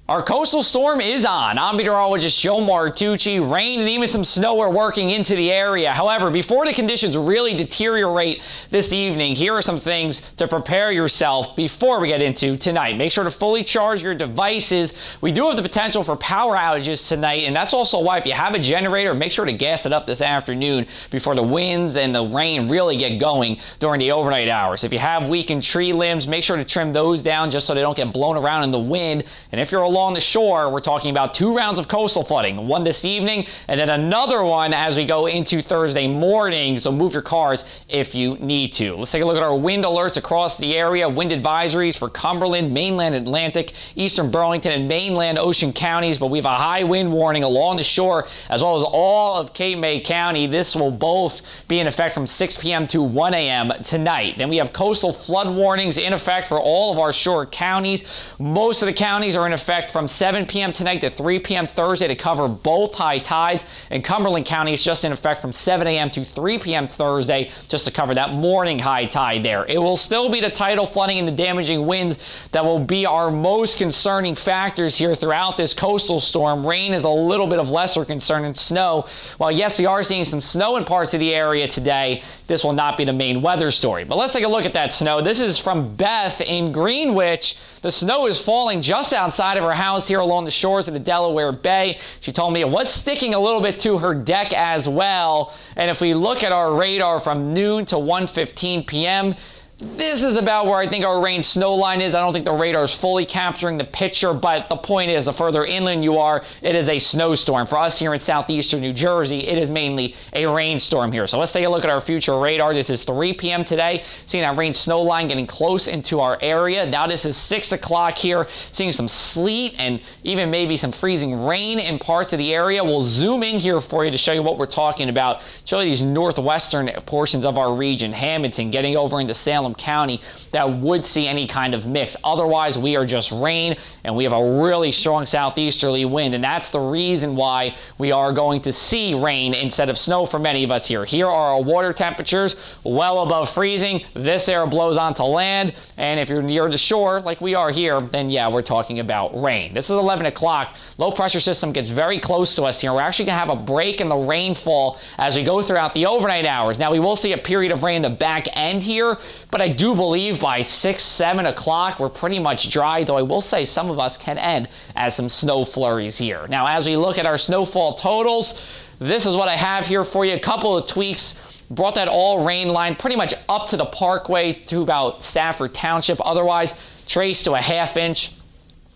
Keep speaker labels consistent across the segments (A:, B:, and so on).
A: Our coastal storm is on. I'm meteorologist Joe Martucci. Rain and even some snow are working into the area. However, before the conditions really deteriorate this evening, here are some things to prepare yourself before we get into tonight. Make sure to fully charge your devices. We do have the potential for power outages tonight, and that's also why if you have a generator, make sure to gas it up this afternoon before the winds and the rain really get going during the overnight hours. If you have weakened tree limbs, make sure to trim those down just so they don't get blown around in the wind. And if you're along the shore, we're talking about 2 rounds of coastal flooding, one this evening and then another one as we go into Thursday morning, so move your cars if you need to. Let's take a look at our wind alerts across the area. Wind advisories for Cumberland, Mainland Atlantic, Eastern Burlington, and Mainland Ocean counties, but we have a high wind warning along the shore as well as all of Cape May County. This will both be in effect from 6 p.m. to 1 a.m. tonight. Then we have coastal flood warnings in effect for all of our shore counties. Most of the counties are in effect from 7 p.m. tonight to 3 p.m. Thursday to cover both high tides. And Cumberland County is just in effect from 7 a.m. to 3 p.m. Thursday just to cover that morning high tide there. It will still be the tidal flooding and the damaging winds that will be our most concerning factors here throughout this coastal storm. Rain is a little bit of lesser concern than snow. While yes, we are seeing some snow in parts of the area today, this will not be the main weather story. But let's take a look at that snow. This is from Beth in Greenwich. The snow is falling just outside of her house here along the shores of the Delaware Bay. She told me it was sticking a little bit to her deck as well. And if we look at our radar from noon to 1:15 p.m., this is about where I think our rain snow line is. I don't think the radar is fully capturing the picture, but the point is, the further inland you are, it is a snowstorm. For us here in southeastern New Jersey, it is mainly a rainstorm here. So let's take a look at our future radar. This is 3 p.m. today, seeing that rain snow line getting close into our area. Now this is 6 o'clock here, seeing some sleet and even maybe some freezing rain in parts of the area. We'll zoom in here for you to show you what we're talking about. It's really these northwestern portions of our region, Hamilton, getting over into Salem County, that would see any kind of mix. Otherwise, we are just rain, and we have a really strong southeasterly wind, and that's the reason why we are going to see rain instead of snow for many of us here. Here are our water temperatures well above freezing. This air blows onto land, and if you're near the shore like we are here, then yeah, we're talking about rain. This is 11 o'clock. Low pressure system gets very close to us here. We're actually going to have a break in the rainfall as we go throughout the overnight hours. Now, we will see a period of rain in the back end here, but I do believe by 6, 7 o'clock, we're pretty much dry, though I will say some of us can end as some snow flurries here. Now, as we look at our snowfall totals, this is what I have here for you. A couple of tweaks. Brought that all rain line pretty much up to the Parkway to about Stafford Township. Otherwise, traced to a ½ inch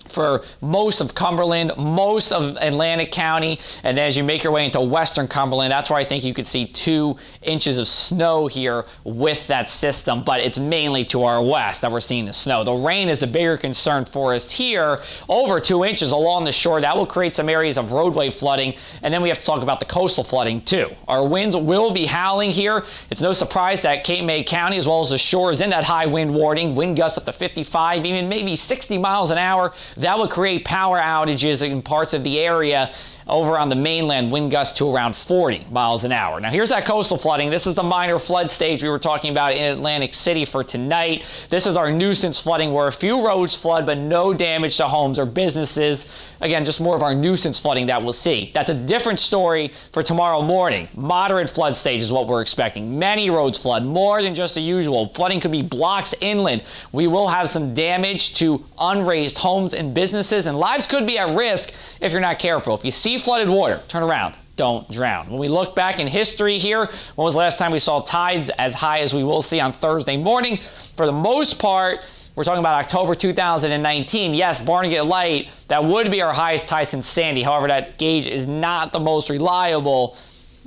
A: for most of Cumberland, most of Atlantic County, and then as you make your way into western Cumberland, that's where I think you could see 2 inches of snow here with that system, but it's mainly to our west that we're seeing the snow. The rain is a bigger concern for us here, over 2 inches along the shore. That will create some areas of roadway flooding, and then we have to talk about the coastal flooding too. Our winds will be howling here. It's no surprise that Cape May County, as well as the shore, is in that high wind warning, wind gusts up to 55, even maybe 60 miles an hour. That would create power outages in parts of the area. Over on the mainland, wind gusts to around 40 miles an hour. Now, here's that coastal flooding. This is the minor flood stage we were talking about in Atlantic City for tonight. This is our nuisance flooding, where a few roads flood, but no damage to homes or businesses. Again, just more of our nuisance flooding that we'll see. That's a different story for tomorrow morning. Moderate flood stage is what we're expecting. Many roads flood, more than just the usual. Flooding could be blocks inland. We will have some damage to unraised homes and businesses, and lives could be at risk if you're not careful. If you see flooded water, turn around. Don't drown. When we look back in history here, when was the last time we saw tides as high as we will see on Thursday morning? For the most part, we're talking about October 2019. Yes, Barnegat Light, that would be our highest tide since Sandy. However, that gauge is not the most reliable,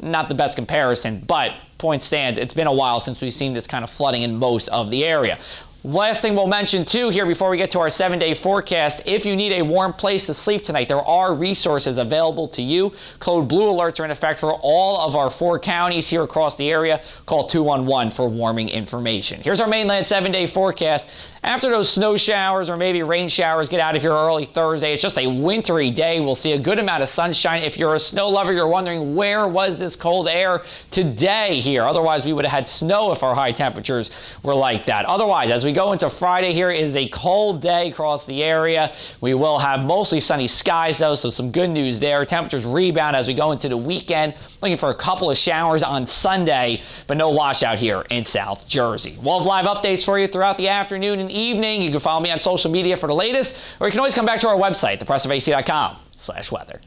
A: not the best comparison, but point stands, it's been a while since we've seen this kind of flooding in most of the area. Last thing we'll mention too here before we get to our 7-day forecast, if you need a warm place to sleep tonight, there are resources available to you. Code blue alerts are in effect for all of our 4 counties here across the area. Call 211 for warming information. Here's our mainland 7-day forecast. After those snow showers or maybe rain showers get out of here early Thursday, it's just a wintry day. We'll see a good amount of sunshine. If you're a snow lover, you're wondering where was this cold air today here. Otherwise, we would have had snow if our high temperatures were like that. Otherwise, as we go into Friday here, it is a cold day across the area. We will have mostly sunny skies, though, so some good news there. Temperatures rebound as we go into the weekend. Looking for a couple of showers on Sunday, but no washout here in South Jersey. We'll have live updates for you throughout the afternoon and evening. You can follow me on social media for the latest, or you can always come back to our website, thepressofac.com/weather.